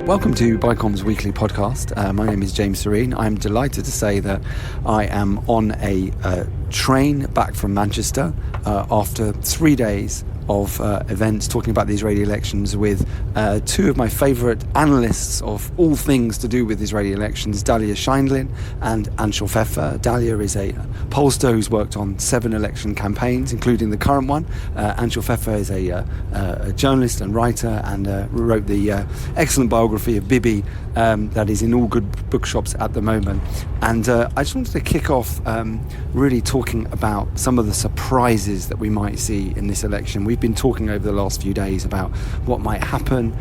Welcome to BICOM's weekly podcast. My name is James Sorene. I'm delighted to say that I am on a train back from Manchester after 3 days of events talking about the Israeli elections with two of my favourite analysts of all things to do with Israeli elections, Dahlia Scheindlin and Anshel Pfeffer. Dahlia is a pollster who's worked on 7 election campaigns, including the current one. Anshel Pfeffer is a journalist and writer and wrote the excellent biography of Bibi that is in all good bookshops at the moment. And I just wanted to kick off really talking about some of the surprises that we might see in this election. We've been talking over the last few days about what might happen,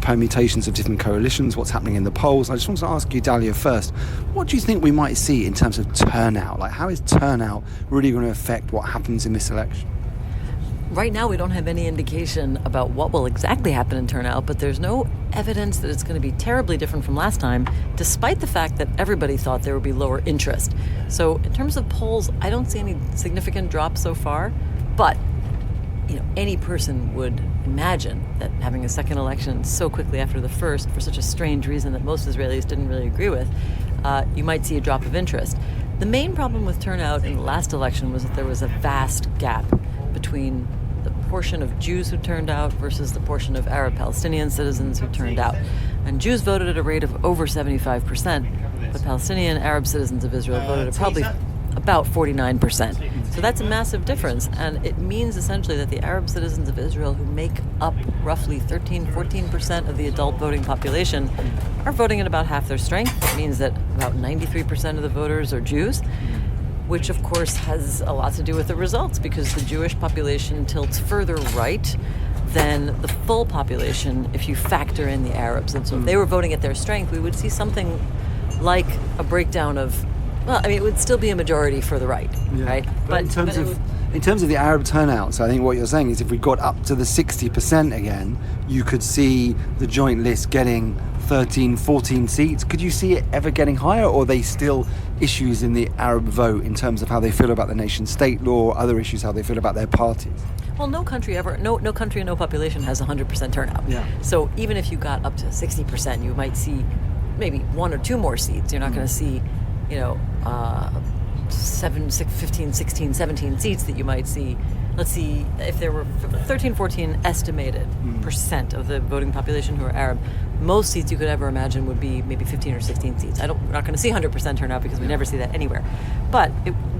permutations of different coalitions, what's happening in the polls. I just want to ask you, Dahlia, first, what do you think we might see in terms of turnout? Like, how is turnout really going to affect what happens in this election? Right now, we don't have any indication about what will exactly happen in turnout, but there's no evidence that it's going to be terribly different from last time, despite the fact that everybody thought there would be lower interest. So in terms of polls, I don't see any significant drop so far, but any person would imagine that having a second election so quickly after the first, for such a strange reason that most Israelis didn't really agree with, you might see a drop of interest. The main problem with turnout in the last election was that there was a vast gap between the portion of Jews who turned out versus the portion of Arab Palestinian citizens who turned out. And Jews voted at a rate of over 75%, but Palestinian Arab citizens of Israel voted at probably about 49%. So that's a massive difference, and it means essentially that the Arab citizens of Israel, who make up roughly 14% of the adult voting population, are voting at about half their strength. It means that about 93% of the voters are Jews, which of course has a lot to do with the results, because the Jewish population tilts further right than the full population if you factor in the Arabs. And so if they were voting at their strength, we would see something like a breakdown of, it would still be a majority for the right, right? But in terms of the Arab turnouts, I think what you're saying is if we got up to the 60% again, you could see the joint list getting 13, 14 seats. Could you see it ever getting higher, or are they still issues in the Arab vote in terms of how they feel about the nation state law, other issues, how they feel about their parties? Well, no country and no population has 100% turnout. Yeah. So even if you got up to 60%, you might see maybe 1 or 2 more seats. You're not going to see 7, 15, 16, 17 seats that you might see. Let's see, if there were 13, 14 estimated percent of the voting population who are Arab, most seats you could ever imagine would be maybe 15 or 16 seats. We're not going to see 100% turnout because we never see that anywhere. But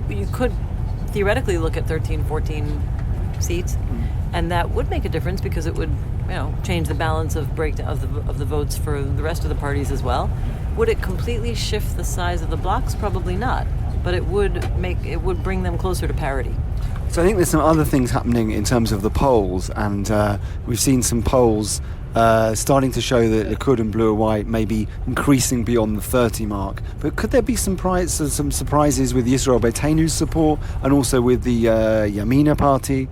you could theoretically look at 13, 14 seats, and that would make a difference because it would change the balance of breakdown of the votes for the rest of the parties as well. Would it completely shift the size of the blocks? Probably not, but it would bring them closer to parity. So I think there's some other things happening in terms of the polls, and we've seen some polls starting to show that Likud and Blue or White may be increasing beyond the 30 mark. But could there be some surprises with Yisrael Beiteinu's support and also with the Yamina party?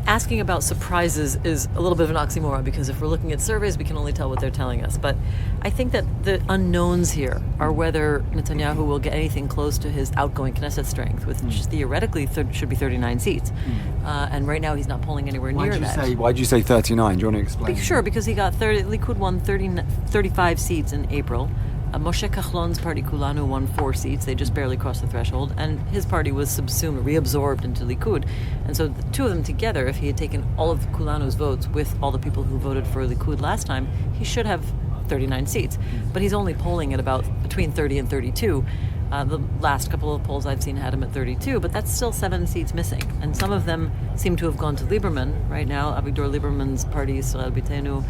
Asking about surprises is a little bit of an oxymoron, because if we're looking at surveys, we can only tell what they're telling us. But I think that the unknowns here are whether Netanyahu will get anything close to his outgoing Knesset strength, which theoretically should be 39 seats. And right now he's not polling anywhere near that. Why'd you say 39? Do you want to explain? Sure, because he got Likud won 35 seats in April. Moshe Kahlon's party Kulanu won 4 seats. They just barely crossed the threshold, and his party was reabsorbed into Likud. And so the two of them together, if he had taken all of Kulanu's votes with all the people who voted for Likud last time, he should have 39 seats. But he's only polling at about between 30 and 32. The last couple of polls I've seen had him at 32, but that's still 7 seats missing. And some of them seem to have gone to Lieberman. Right now, Avigdor Lieberman's party, Israel Beitenu,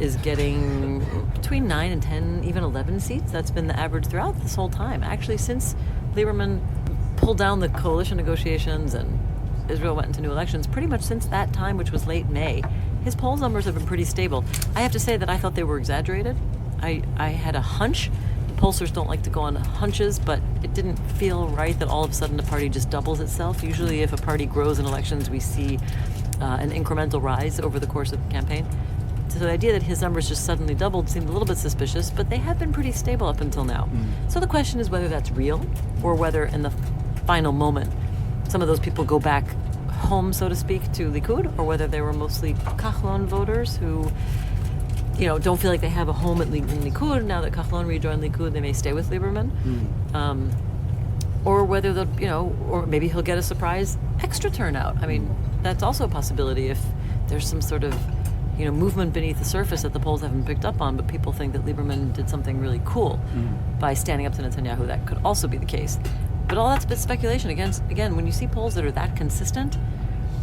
is getting between 9 and 10, even 11 seats. That's been the average throughout this whole time. Actually, since Lieberman pulled down the coalition negotiations and Israel went into new elections, pretty much since that time, which was late May, his poll numbers have been pretty stable. I have to say that I thought they were exaggerated. I had a hunch. The pollsters don't like to go on hunches, but it didn't feel right that all of a sudden the party just doubles itself. Usually if a party grows in elections, we see an incremental rise over the course of the campaign. So the idea that his numbers just suddenly doubled seemed a little bit suspicious, but they have been pretty stable up until now. So the question is whether that's real, or whether in the final moment some of those people go back home, so to speak, to Likud, or whether they were mostly Kahlon voters who don't feel like they have a home in Likud. Now that Kachlon rejoined Likud, they may stay with Lieberman. Or whether or maybe he'll get a surprise extra turnout. I mean, that's also a possibility if there's some sort of, movement beneath the surface that the polls haven't picked up on, but people think that Lieberman did something really cool by standing up to Netanyahu. That could also be the case. But all that's speculation. Again, when you see polls that are that consistent,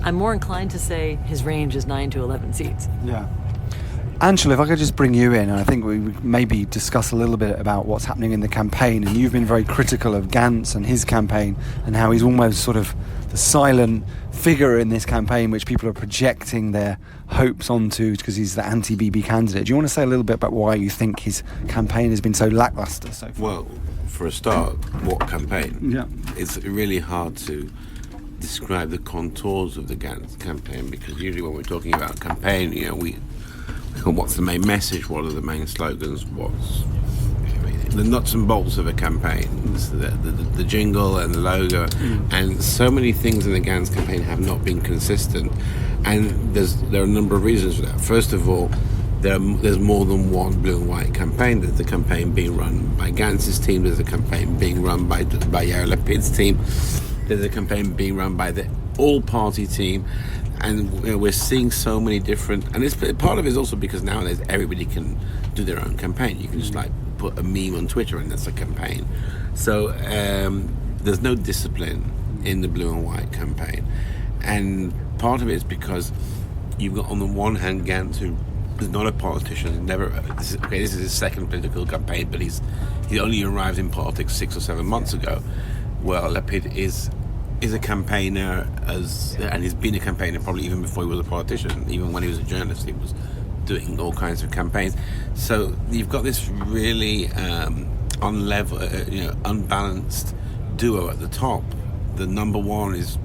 I'm more inclined to say his range is 9 to 11 seats. Yeah. Anshel, if I could just bring you in, and I think we would maybe discuss a little bit about what's happening in the campaign, and you've been very critical of Gantz and his campaign, and how he's almost sort of the silent figure in this campaign, which people are projecting their hopes onto because he's the anti-Bibi candidate. Do you want to say a little bit about why you think his campaign has been so lackluster so far? Well, for a start, what campaign? Yeah. It's really hard to describe the contours of the Gantz campaign, because usually when we're talking about campaign, what's the main message? What are the main slogans? What's the nuts and bolts of a campaign? The jingle and the logo, and so many things in the Gantz campaign have not been consistent. And there are a number of reasons for that. First of all, there's more than one blue and white campaign. There's the campaign being run by Gantz's team. There's a campaign being run by Yair Lapid's team. There's a campaign being run by the all-party team. And we're seeing so many different, and it's part of it is also because nowadays everybody can do their own campaign. You can just put a meme on Twitter and that's a campaign. So there's no discipline in the blue and white campaign, and part of it is because you've got on the one hand Gantz, who is not a politician. This is his second political campaign, but he only arrived in politics 6 or 7 months ago. Well, Lapid is a campaigner, and he's been a campaigner probably even before he was a politician. Even when he was a journalist, he was doing all kinds of campaigns. So you've got this really unbalanced duo at the top. The number one is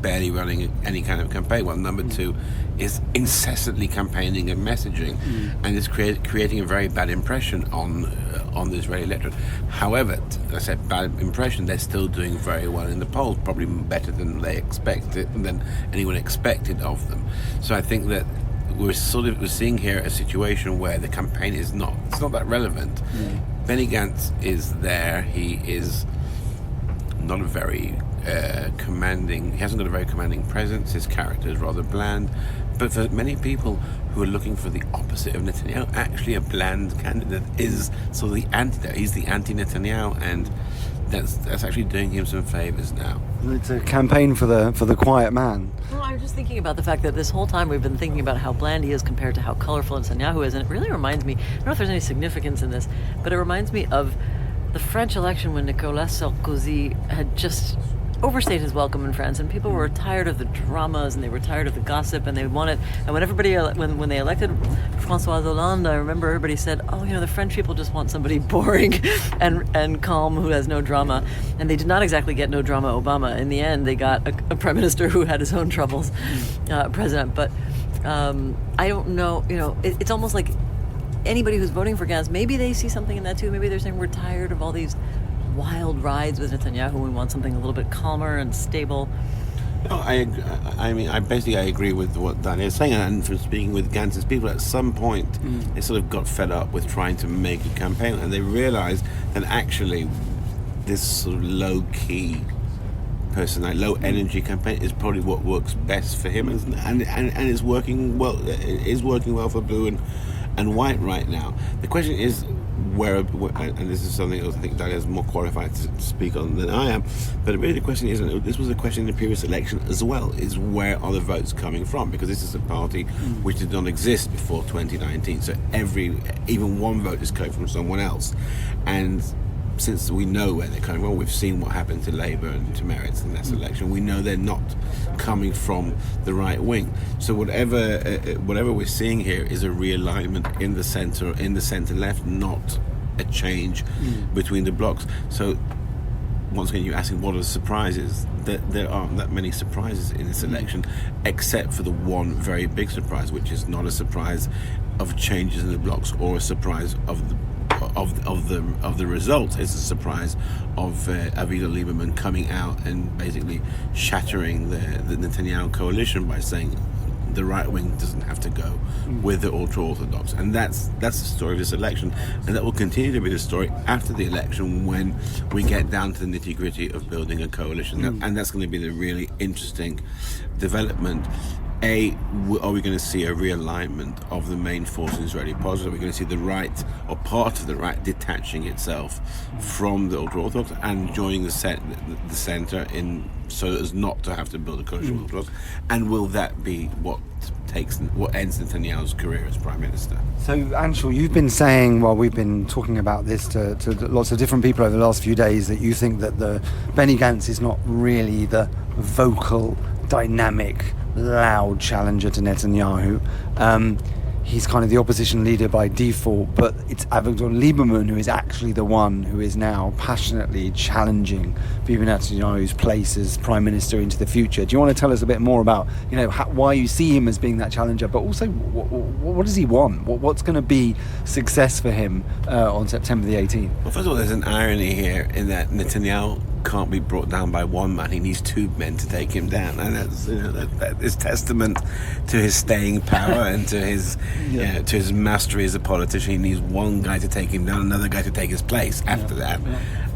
barely running any kind of campaign, while number two is incessantly campaigning and messaging, and is creating a very bad impression on the Israeli electorate. However, I said bad impression, they're still doing very well in the polls, probably better than anyone expected of them. So I think that we're seeing here a situation where the campaign it's not that relevant. Benny Gantz is there. He is not a very he hasn't got a very commanding presence. His character is rather bland. But for many people who are looking for the opposite of Netanyahu, actually a bland candidate is sort of the antidote. He's the anti-Netanyahu, and that's actually doing him some favors now. It's a campaign for the quiet man. Well, I was just thinking about the fact that this whole time we've been thinking about how bland he is compared to how colorful Netanyahu is, and it really reminds me, I don't know if there's any significance in this, but it reminds me of the French election when Nicolas Sarkozy had just overstayed his welcome in France, and people were tired of the dramas and they were tired of the gossip, and they wanted. And when they elected François Hollande, I remember everybody said, "Oh, the French people just want somebody boring and calm who has no drama." And they did not exactly get no drama Obama. In the end, they got a prime minister who had his own troubles, president. But I don't know. It's almost like anybody who's voting for Gantz, maybe they see something in that too. Maybe they're saying we're tired of all these wild rides with Netanyahu. We want something a little bit calmer and stable. No, I agree with what Dahlia is saying, and from speaking with Gantz's people, at some point they sort of got fed up with trying to make a campaign, and they realised that actually this sort of low-key low-energy campaign is probably what works best for him, and it's working well. It is working well for blue and white right now. The question is where, and this is something else I think Dahlia is more qualified to speak on than I am, but really the question isn't, this was a question in the previous election as well, is where are the votes coming from? Because this is a party which did not exist before 2019, so even one vote is coming from someone else, and since we know where they're coming from, we've seen what happened to Labour and to Meretz in that election. We know they're not coming from the right wing. So whatever we're seeing here is a realignment in the centre left, not a change between the blocs. So once again, you're asking what are the surprises? There aren't that many surprises in this election, except for the one very big surprise, which is not a surprise of changes in the blocs or a surprise of the results. It's a surprise of Avigdor Lieberman coming out and basically shattering the Netanyahu coalition by saying the right wing doesn't have to go with the ultra-Orthodox. And that's the story of this election. And that will continue to be the story after the election when we get down to the nitty-gritty of building a coalition. And that's going to be the really interesting development. Are we going to see a realignment of the main force in Israeli politics? Are we going to see the right, or part of the right, detaching itself from the ultra-Orthodox and joining the centre in so as not to have to build a coalition with Orthodox? And will that be what ends Netanyahu's career as Prime Minister? So, Anshel, you've been saying, while we've been talking about this to lots of different people over the last few days, that you think that the Benny Gantz is not really the vocal, dynamic, loud challenger to Netanyahu. He's kind of the opposition leader by default, but it's Avigdor Lieberman who is actually the one who is now passionately challenging Bibi Netanyahu's place as Prime Minister into the future. Do you want to tell us a bit more about, why you see him as being that challenger, but also what does he want? What's going to be success for him on September the 18th? Well, first of all, there's an irony here in that Netanyahu can't be brought down by one man. He needs two men to take him down, and that's that is testament to his staying power and to his to his mastery as a politician. He needs one guy to take him down, another guy to take his place after that.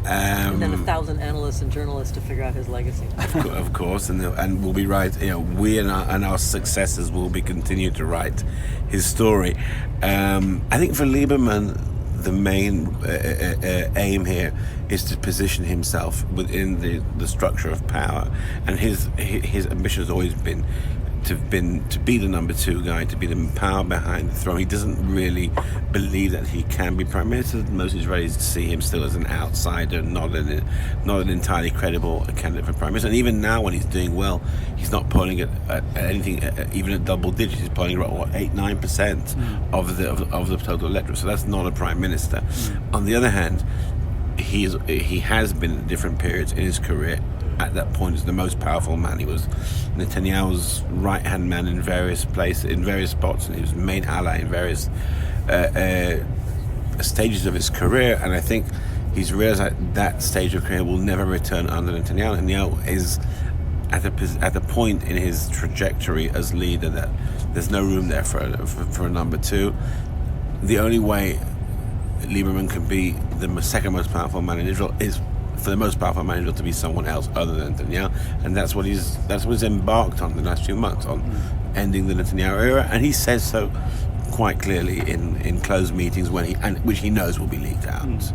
And then 1,000 analysts and journalists to figure out his legacy. Of course, and we'll be right. We and our successors will be continue to write his story. I think for Lieberman, the main aim here is to position himself within the structure of power, and his ambition has always been to be the number two guy, to be the power behind the throne. He doesn't really believe that he can be prime minister. Most Israelis see him still as an outsider, not an entirely credible candidate for prime minister. And even now, when he's doing well, he's not polling at anything, even at double digits. He's polling around 8-9% of the total electorate. So that's not a prime minister. On the other hand, he has been at different periods in his career. At that point, as the most powerful man. He was Netanyahu's right-hand man in various places, in various spots, and he was main ally in various stages of his career. And I think he's realized that stage of career will never return under Netanyahu. Netanyahu is at the point in his trajectory as leader that there's no room there for a number two. The only way Lieberman can be the second most powerful man in Israel is for the most powerful man in Israel to be someone else other than Netanyahu, and that's what he's embarked on the last few months, on ending the Netanyahu era, and he says so quite clearly in closed meetings which he knows will be leaked out.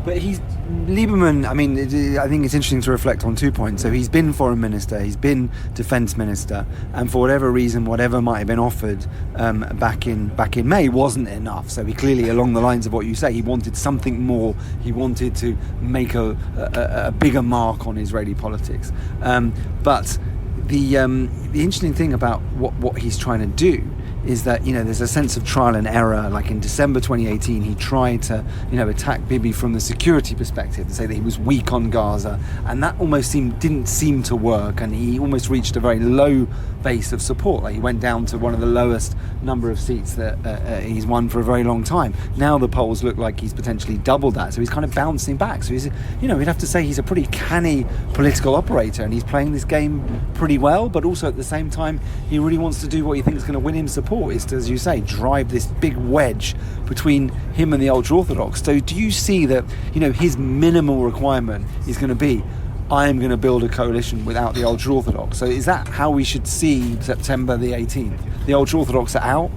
But Lieberman, I think it's interesting to reflect on 2 points. So he's been foreign minister, he's been defence minister, and for whatever reason, whatever might have been offered back in May wasn't enough. So he clearly, along the lines of what you say, he wanted something more. He wanted to make a bigger mark on Israeli politics. But the interesting thing about what he's trying to do is that there's a sense of trial and error. Like in December 2018, he tried to attack Bibi from the security perspective, to say that he was weak on Gaza, and that almost didn't seem to work, and he almost reached a very low base of support. Like he went down to one of the lowest number of seats that he's won for a very long time. Now the polls look like he's potentially doubled that, so he's kind of bouncing back. So he's we'd have to say he's a pretty canny political operator, and he's playing this game pretty well, but also at the same time he really wants to do what he thinks is going to win him support, is to, as you say, drive this big wedge between him and the ultra-Orthodox. So do you see that his minimal requirement is going to be, I am going to build a coalition without the ultra-Orthodox? So is that how we should see September the 18th? The ultra-Orthodox are out?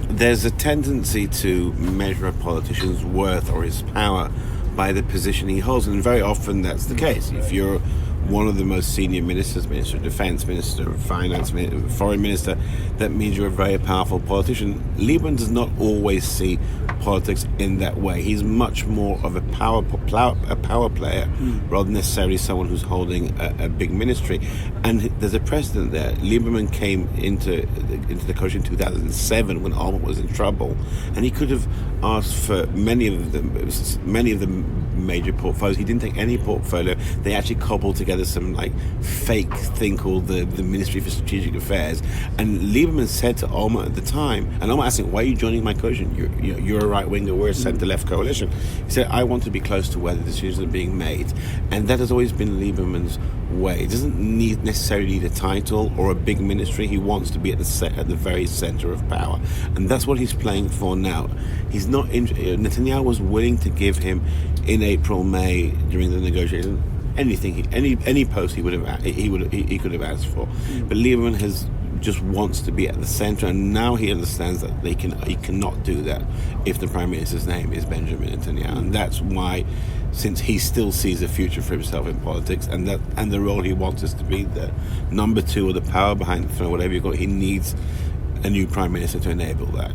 There's a tendency to measure a politician's worth or his power by the position he holds, and very often that's the case. If you're one of the most senior ministers, Minister of Defence, Minister of Finance, Foreign Minister, that means you're a very powerful politician. Lieberman does not always see politics in that way. He's much more of a power player rather than necessarily someone who's holding a big ministry. And there's a precedent there. Lieberman came into the coalition in 2007 when Olmert was in trouble, and he could have asked for many of the major portfolios. He didn't take any portfolio. They actually cobbled together some fake thing called the Ministry for Strategic Affairs. And Lieberman said to Olmert at the time, and Olmert asked him, "Why are you joining my coalition? You're a right winger. We're a centre-left coalition." He said, "I want to be close to where the decisions are being made," and that has always been Lieberman's way. He doesn't necessarily need a title or a big ministry. He wants to be at the very center of power, and that's what he's playing for now. He's not. Netanyahu was willing to give him in April, May during the negotiations anything, any post he could have asked for, but Lieberman just wants to be at the center, and now he understands that he cannot do that if the Prime Minister's name is Benjamin Netanyahu, and that's why, since he still sees a future for himself in politics, and the role he wants is to be the number two or the power behind the throne, whatever you call it, he needs a new Prime Minister to enable that.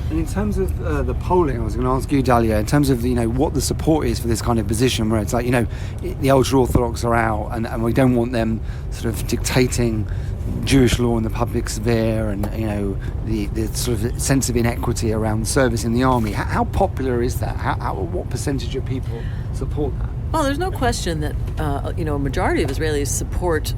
And in terms of the polling, I was going to ask you, Dahlia, in terms of what the support is for this kind of position, where it's like the ultra-Orthodox are out, and we don't want them sort of dictating Jewish law in the public sphere, and the sort of sense of inequity around service in the army. How popular is that? What percentage of people support that? Well, there's no question that a majority of Israelis support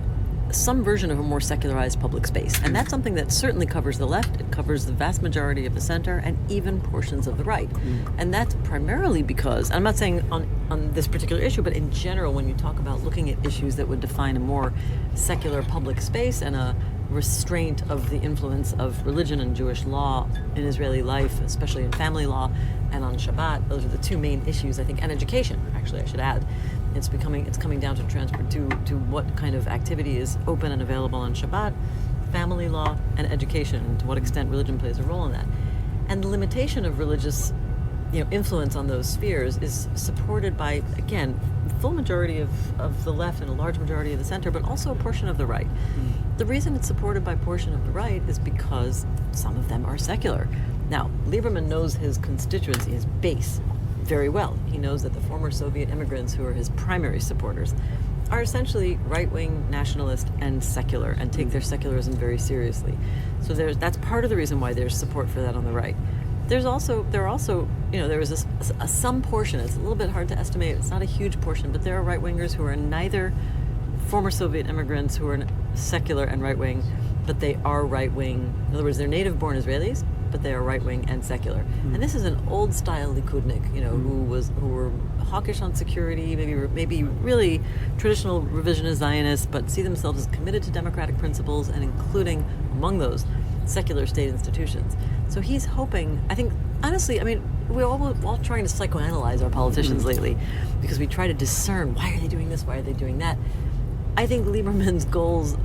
some version of a more secularized public space, and that's something that certainly covers the left. It covers the vast majority of the center, and even portions of the right. And that's primarily because, I'm not saying on this particular issue, but in general, when you talk about looking at issues that would define a more secular public space and a restraint of the influence of religion and Jewish law in Israeli life, especially in family law and on Shabbat, those are the two main issues, I think, and education, actually, I should add. It's coming down to what kind of activity is open and available on Shabbat, family law, and education, and to what extent religion plays a role in that. And the limitation of religious influence on those spheres is supported by, again, the full majority of the left and a large majority of the center, but also a portion of the right. The reason it's supported by a portion of the right is because some of them are secular. Now, Lieberman knows his constituency, his base, very well. He knows that the former Soviet immigrants who are his primary supporters are essentially right-wing, nationalist, and secular, and take their secularism very seriously. So that's part of the reason why there's support for that on the right. There is some portion, it's a little bit hard to estimate, it's not a huge portion, but there are right-wingers who are neither former Soviet immigrants who are secular and right-wing, but they are right-wing. In other words, they're native-born Israelis, but they are right-wing and secular. And this is an old-style Likudnik, who were hawkish on security, maybe really traditional revisionist Zionists, but see themselves as committed to democratic principles, and including among those secular state institutions. So he's hoping, I think, honestly, we're all trying to psychoanalyze our politicians lately, because we try to discern, why are they doing this, why are they doing that? I think Lieberman's goals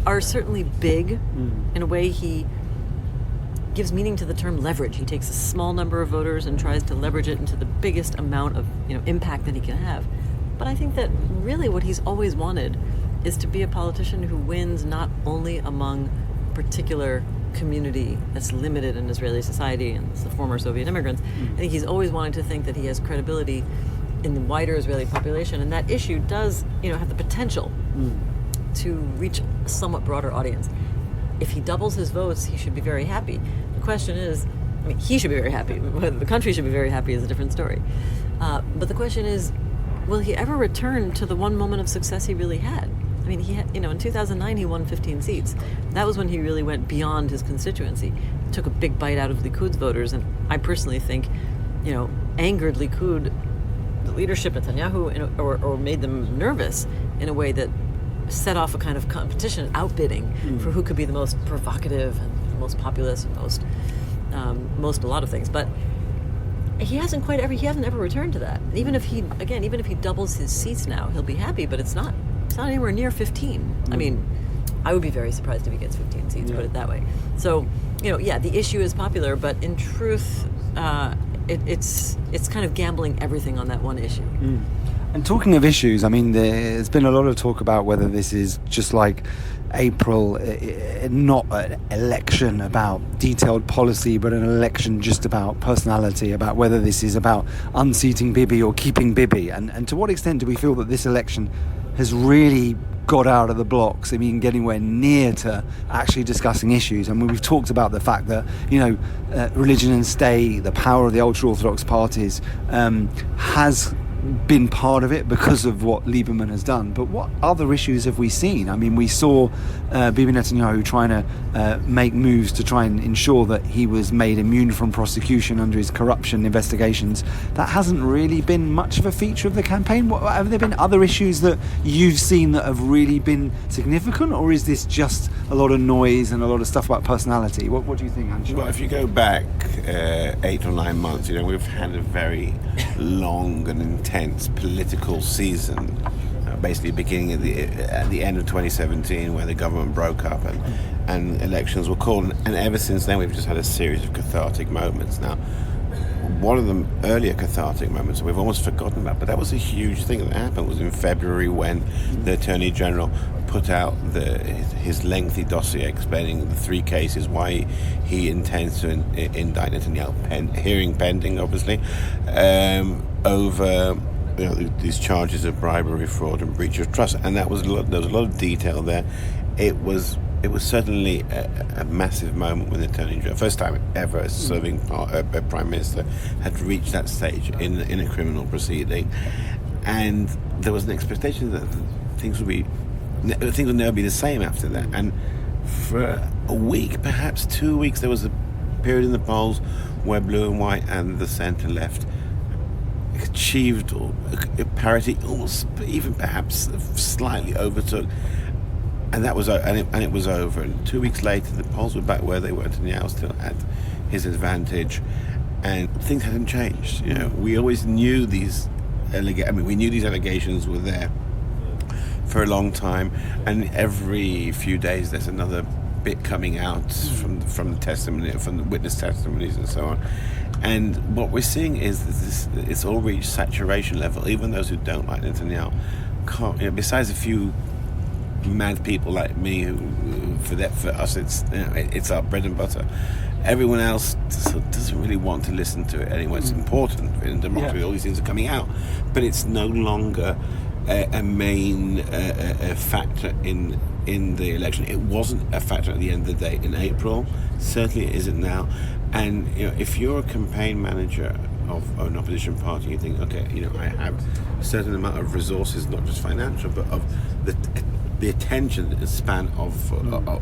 are certainly big. In a way, he gives meaning to the term leverage. He takes a small number of voters and tries to leverage it into the biggest amount of impact that he can have. But I think that really what he's always wanted is to be a politician who wins not only among a particular community that's limited in Israeli society, and it's the former Soviet immigrants. I think he's always wanted to think that he has credibility in the wider Israeli population, and that issue does have the potential to reach a somewhat broader audience. If he doubles his votes, he should be very happy. The question is, he should be very happy. Whether the country should be very happy is a different story. But the question is, will he ever return to the one moment of success he really had? He had, in 2009, he won 15 seats. That was when he really went beyond his constituency. He took a big bite out of Likud's voters, and I personally think, angered Likud, the leadership, Netanyahu, or made them nervous in a way that set off a kind of competition, outbidding for who could be the most provocative and the most populist and most a lot of things. But he hasn't ever returned to that. Even if he doubles his seats now, he'll be happy, but it's not anywhere near 15. I would be very surprised if he gets 15 seats, put it that way. So, the issue is popular, but in truth, it's kind of gambling everything on that one issue. And talking of issues, there's been a lot of talk about whether this is just like April, not an election about detailed policy, but an election just about personality, about whether this is about unseating Bibi or keeping Bibi. And to what extent do we feel that this election has really got out of the blocks, getting anywhere near to actually discussing issues? We've talked about the fact that, religion and state, the power of the ultra-Orthodox parties, has been part of it because of what Lieberman has done. But what other issues have we seen? I mean, we saw Bibi Netanyahu trying to make moves to try and ensure that he was made immune from prosecution under his corruption investigations. That hasn't really been much of a feature of the campaign. Have there been other issues that you've seen that have really been significant, or is this just a lot of noise and a lot of stuff about personality? What do you think, Anshel? Well, if you go back 8 or 9 months, we've had a very long and intense political season, basically beginning at the end of 2017, where the government broke up and elections were called, and ever since then we've just had a series of cathartic moments. Now, one of the earlier cathartic moments we've almost forgotten about, but that was a huge thing that happened, was in February when the Attorney General put out his lengthy dossier explaining the 3 cases why he intends to indict Netanyahu, hearing pending, obviously, over these charges of bribery, fraud, and breach of trust. And there was a lot of detail there. It was certainly a massive moment when the Attorney General, first time ever a serving Prime Minister, had reached that stage in a criminal proceeding, and there was an expectation that things would never be the same after that. And for a week, perhaps 2 weeks, there was a period in the polls where Blue and White and the centre left achieved parity, almost even perhaps slightly overtook, and that was it was over. And 2 weeks later, the polls were back where they were. Netanyahu still had his advantage, and things hadn't changed. We always knew these allegations were there for a long time, and every few days there's another bit coming out from the testimony, from the witness testimonies and so on. And what we're seeing is that it's all reached saturation level. Even those who don't like Netanyahu can't, besides a few mad people like me, who for us it's our bread and butter. Everyone else doesn't really want to listen to it anymore. It's important in democracy. All these things are coming out, but it's no longer a main factor in the election. It wasn't a factor at the end of the day in April. Certainly it isn't now. And if you're a campaign manager of an opposition party, you think, okay, I have a certain amount of resources, not just financial, but of the attention span of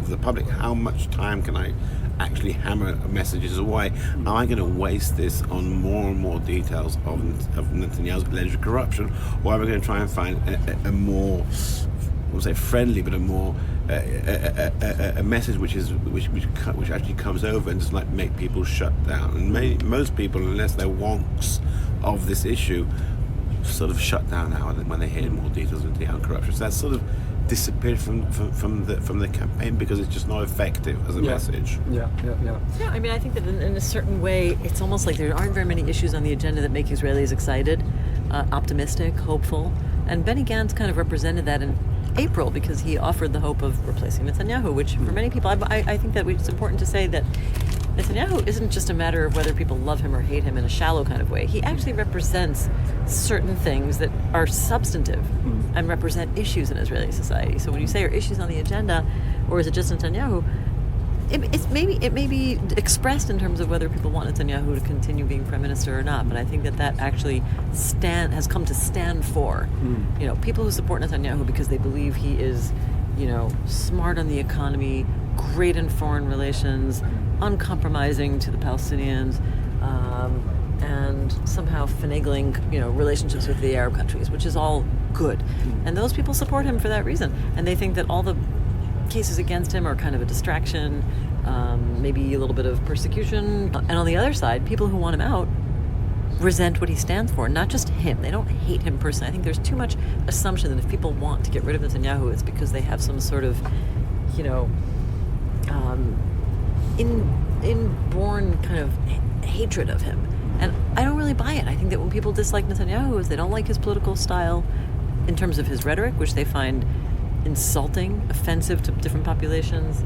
the public. How much time can I actually hammer messages away? Am I going to waste this on more and more details of Netanyahu's alleged corruption, or am I going to try and find a more, I won't say friendly, but a more a message which actually comes over and doesn't make people shut down? And most people, unless they're wonks of this issue, sort of shut down now when they hear more details of Netanyahu corruption. So that's sort of disappeared from the campaign because it's just not effective as a message. Yeah, I mean, I think that in a certain way, it's almost like there aren't very many issues on the agenda that make Israelis excited, optimistic, hopeful. And Benny Gantz kind of represented that in April because he offered the hope of replacing Netanyahu, which for many people, I think that it's important to say that Netanyahu isn't just a matter of whether people love him or hate him in a shallow kind of way. He actually represents certain things that are substantive and represent issues in Israeli society. So when you say are issues on the agenda, or is it just Netanyahu, it may be expressed in terms of whether people want Netanyahu to continue being prime minister or not. But I think that actually has come to stand for, people who support Netanyahu because they believe he is, smart on the economy, great in foreign relations, uncompromising to the Palestinians, and somehow finagling, relationships with the Arab countries, which is all good. And those people support him for that reason. And they think that all the cases against him are kind of a distraction, maybe a little bit of persecution. And on the other side, people who want him out resent what he stands for, not just him. They don't hate him personally. I think there's too much assumption that if people want to get rid of Netanyahu, it's because they have some sort of, inborn kind of hatred of him. And I don't really buy it. I think that when people dislike Netanyahu, is they don't like his political style in terms of his rhetoric, which they find insulting, offensive to different populations.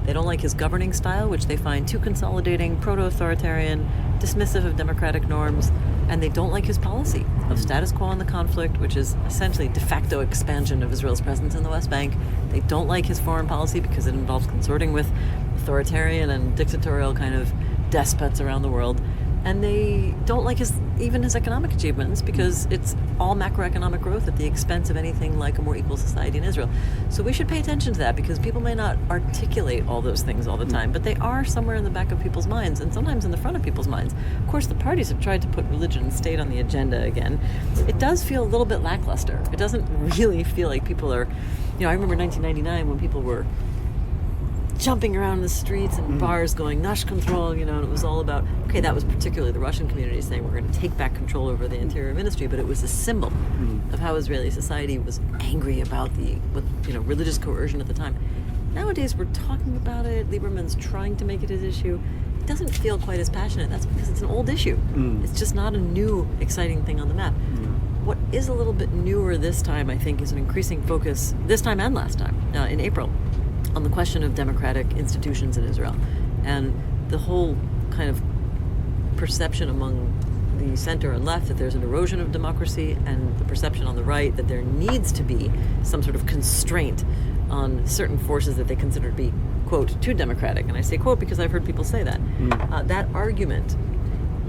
They don't like his governing style, which they find too consolidating, proto-authoritarian, dismissive of democratic norms. And they don't like his policy of status quo in the conflict, which is essentially de facto expansion of Israel's presence in the West Bank. They don't like his foreign policy because it involves consorting with authoritarian and dictatorial kind of despots around the world. And they don't like even his economic achievements, because it's all macroeconomic growth at the expense of anything like a more equal society in Israel. So we should pay attention to that, because people may not articulate all those things all the time, but they are somewhere in the back of people's minds, and sometimes in the front of people's minds. Of course, the parties have tried to put religion and state on the agenda again. It does feel a little bit lackluster. It doesn't really feel like people are, I remember 1999 when people were jumping around in the streets and bars going Nash control, and it was all about, okay, that was particularly the Russian community saying we're going to take back control over the interior ministry, but it was a symbol of how Israeli society was angry about religious coercion at the time. Nowadays we're talking about it, Lieberman's trying to make it his issue. It doesn't feel quite as passionate. That's because it's an old issue. It's just not a new, exciting thing on the map. What is a little bit newer this time, I think, is an increasing focus, this time and last time, in April, on the question of democratic institutions in Israel, and the whole kind of perception among the center and left that there's an erosion of democracy, and the perception on the right that there needs to be some sort of constraint on certain forces that they consider to be, quote, too democratic. And I say quote because I've heard people say that. That argument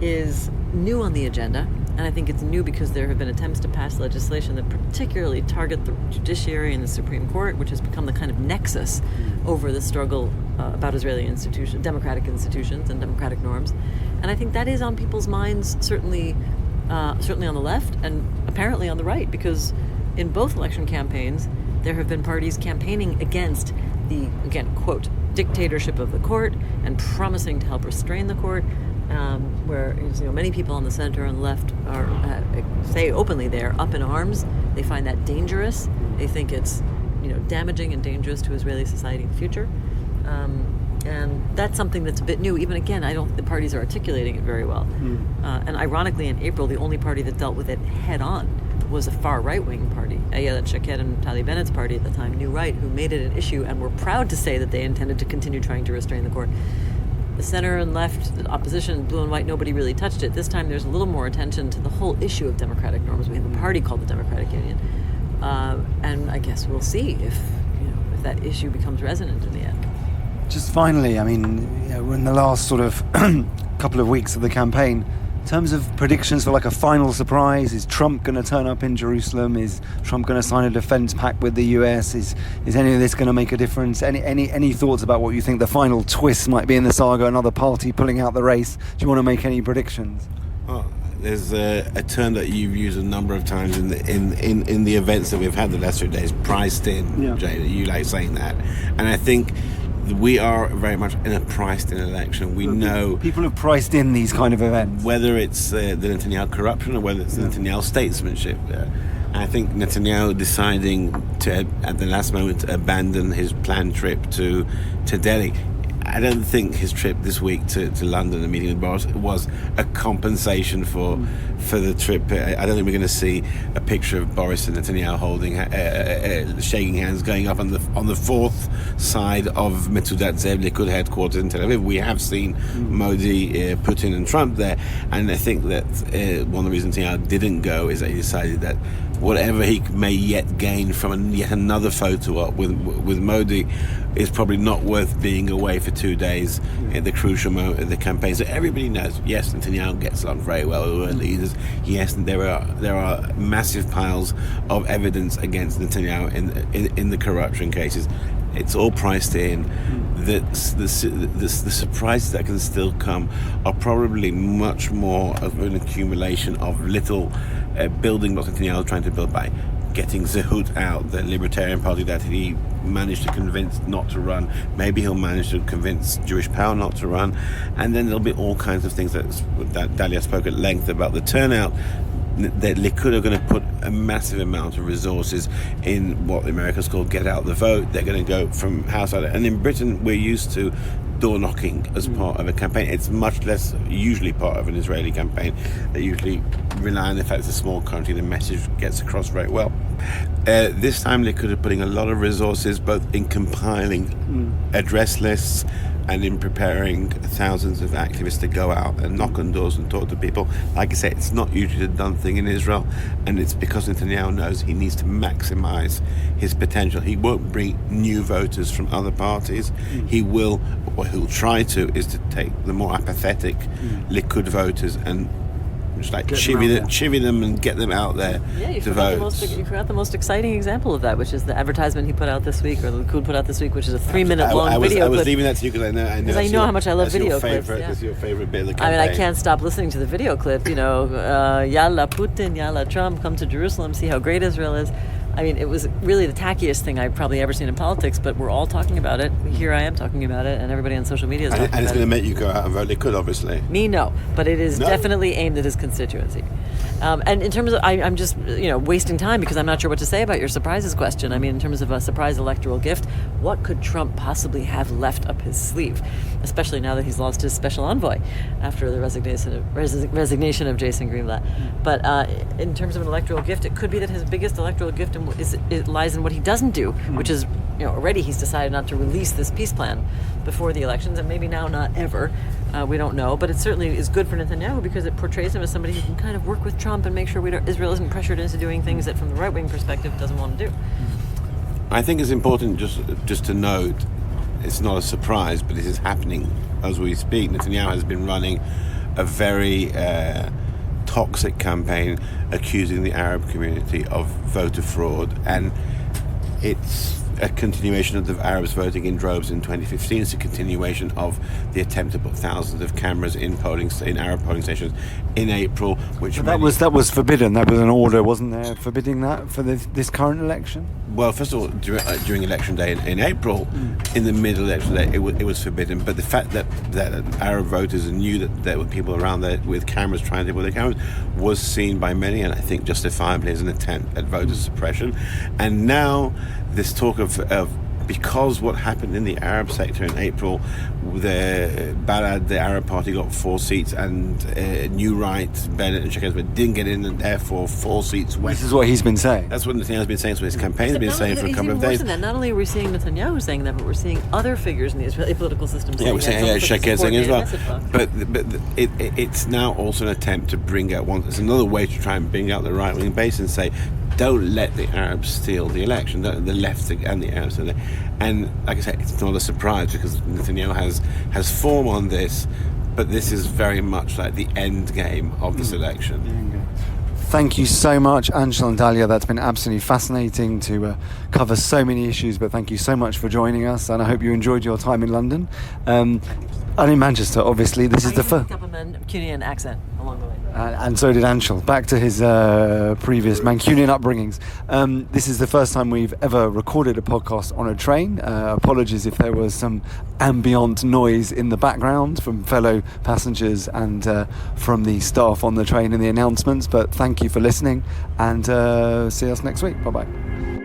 is new on the agenda, and I think it's new because there have been attempts to pass legislation that particularly target the judiciary and the Supreme Court, which has become the kind of nexus over the struggle about Israeli democratic institutions and democratic norms. And I think that is on people's minds, certainly on the left and apparently on the right, because in both election campaigns, there have been parties campaigning against the, again, quote, dictatorship of the court and promising to help restrain the court. Where many people on the center and left are say openly they're up in arms. They find that dangerous. They think it's damaging and dangerous to Israeli society in the future. And that's something that's a bit new. Even again, I don't think the parties are articulating it very well. And ironically, in April, the only party that dealt with it head on was a far right-wing party, Ayelet Shaked and Naftali Bennett's party at the time, New Right, who made it an issue and were proud to say that they intended to continue trying to restrain the court. The center and left, the opposition, blue and white, nobody really touched it. This time there's a little more attention to the whole issue of democratic norms. We have a party called the Democratic Union. And I guess we'll see if that issue becomes resonant in the end. Just finally, we're in the last sort of couple of weeks of the campaign. In terms of predictions for like a final surprise, is Trump going to turn up in Jerusalem? Is Trump going to sign a defense pact with the US? Is any of this going to make a difference? Any thoughts about what you think the final twist might be in the saga? Another party pulling out the race? Do you want to make any predictions? There's a term that you've used a number of times in the events that we've had the last 3 days, priced in. Jay, you like saying that, and I think we are very much in a priced-in election. We know people have priced in these kind of events, whether it's the Netanyahu corruption or whether it's the Netanyahu statesmanship. I think Netanyahu deciding to, at the last moment, abandon his planned trip to Delhi. I don't think his trip this week to London and meeting with Boris was a compensation for the trip. I don't think we're going to see a picture of Boris and Netanyahu holding, shaking hands, going up on the fourth side of Metzudat Zev Likud headquarters in Tel Aviv. We have seen Modi, Putin, and Trump there, and I think that one of the reasons Netanyahu didn't go is that he decided that whatever he may yet gain from yet another photo op with Modi is probably not worth being away for 2 days at the crucial moment of the campaign. So everybody knows, yes, Netanyahu gets along very well with leaders. Yes, there are massive piles of evidence against Netanyahu in the corruption cases. It's all priced in. The surprises that can still come are probably much more of an accumulation of little building blocks Netanyahu trying to build by getting Zehut out, the Libertarian Party that he managed to convince not to run. Maybe he'll manage to convince Jewish Power not to run. And then there'll be all kinds of things that Dahlia spoke at length about the turnout. That Likud are going to put a massive amount of resources in what the Americans call get out the vote. They're going to go from house out. And in Britain, we're used to door knocking as part of a campaign. It's much less usually part of an Israeli campaign. They usually rely on the fact it's a small country. The message gets across very well. This time Likud are putting a lot of resources both in compiling address lists and in preparing thousands of activists to go out and knock on doors and talk to people. Like I say, it's not usually a done thing in Israel, and it's because Netanyahu knows he needs to maximize his potential. He won't bring new voters from other parties. He will, what he'll try to, is to take the more apathetic Likud voters and just like chivvy them and get them out there to vote. You forgot the most exciting example of that, which is the advertisement he put out this week, or the Likud put out this week, which is a 3-minute long video clip. I was leaving that to you because I know how much I love video clips. That's your favorite bit of the campaign. I mean, I can't stop listening to the video clip. Yalla Putin, Yalla Trump, come to Jerusalem, see how great Israel is. I mean, it was really the tackiest thing I've probably ever seen in politics, but we're all talking about it. Here I am talking about it, and everybody on social media is talking about it. And it's going to make you go out and vote. They could, obviously. Me, no. But it is definitely aimed at his constituency. And in terms of, I'm just, wasting time because I'm not sure what to say about your surprises question. I mean, in terms of a surprise electoral gift, what could Trump possibly have left up his sleeve? Especially now that he's lost his special envoy after the resignation of Jason Greenblatt. But in terms of an electoral gift, it could be that his biggest electoral gift it lies in what he doesn't do, which is, already he's decided not to release this peace plan before the elections, and maybe now not ever. We don't know, but it certainly is good for Netanyahu because it portrays him as somebody who can kind of work with Trump and make sure Israel isn't pressured into doing things that, from the right-wing perspective, doesn't want to do. I think it's important just to note, it's not a surprise, but this is happening as we speak. Netanyahu has been running a very toxic campaign accusing the Arab community of voter fraud, and it's a continuation of the Arabs voting in droves in 2015. It's a continuation of the attempt to put thousands of cameras in Arab polling stations in April, that was forbidden. That was an order, wasn't there, forbidding that for this current election? Well, first of all, during election day in April, in the middle of election day, it was forbidden. But the fact that Arab voters knew that there were people around there with cameras trying to deal with their cameras was seen by many, and I think justifiably, as an attempt at voter suppression. And now this talk of because what happened in the Arab sector in April, the Arab Party got 4 seats, and New Right, Bennett and Shekels didn't get in, and therefore 4 seats went. This is what he's been saying. That's what Netanyahu's been saying. So his campaign has been saying for a couple of days. Not only are we seeing Netanyahu saying that, but we're seeing other figures in the Israeli political system saying we're saying Shekels saying as well. But But it's now also an attempt to bring out it's another way to try and bring out the right-wing base and say, don't let the Arabs steal the election, the left and the Arabs. And like I said, it's not a surprise because Netanyahu has form on this, but this is very much like the end game of this election. Thank you so much, Anshel and Dahlia. That's been absolutely fascinating to cover so many issues, but thank you so much for joining us, and I hope you enjoyed your time in London. And in Manchester, obviously. This is the first. Pick up a Mancunian accent along the way. And so did Anshel. Back to his previous Mancunian upbringings. This is the first time we've ever recorded a podcast on a train. Apologies if there was some ambient noise in the background from fellow passengers and from the staff on the train and the announcements. But thank you for listening, and see us next week. Bye-bye.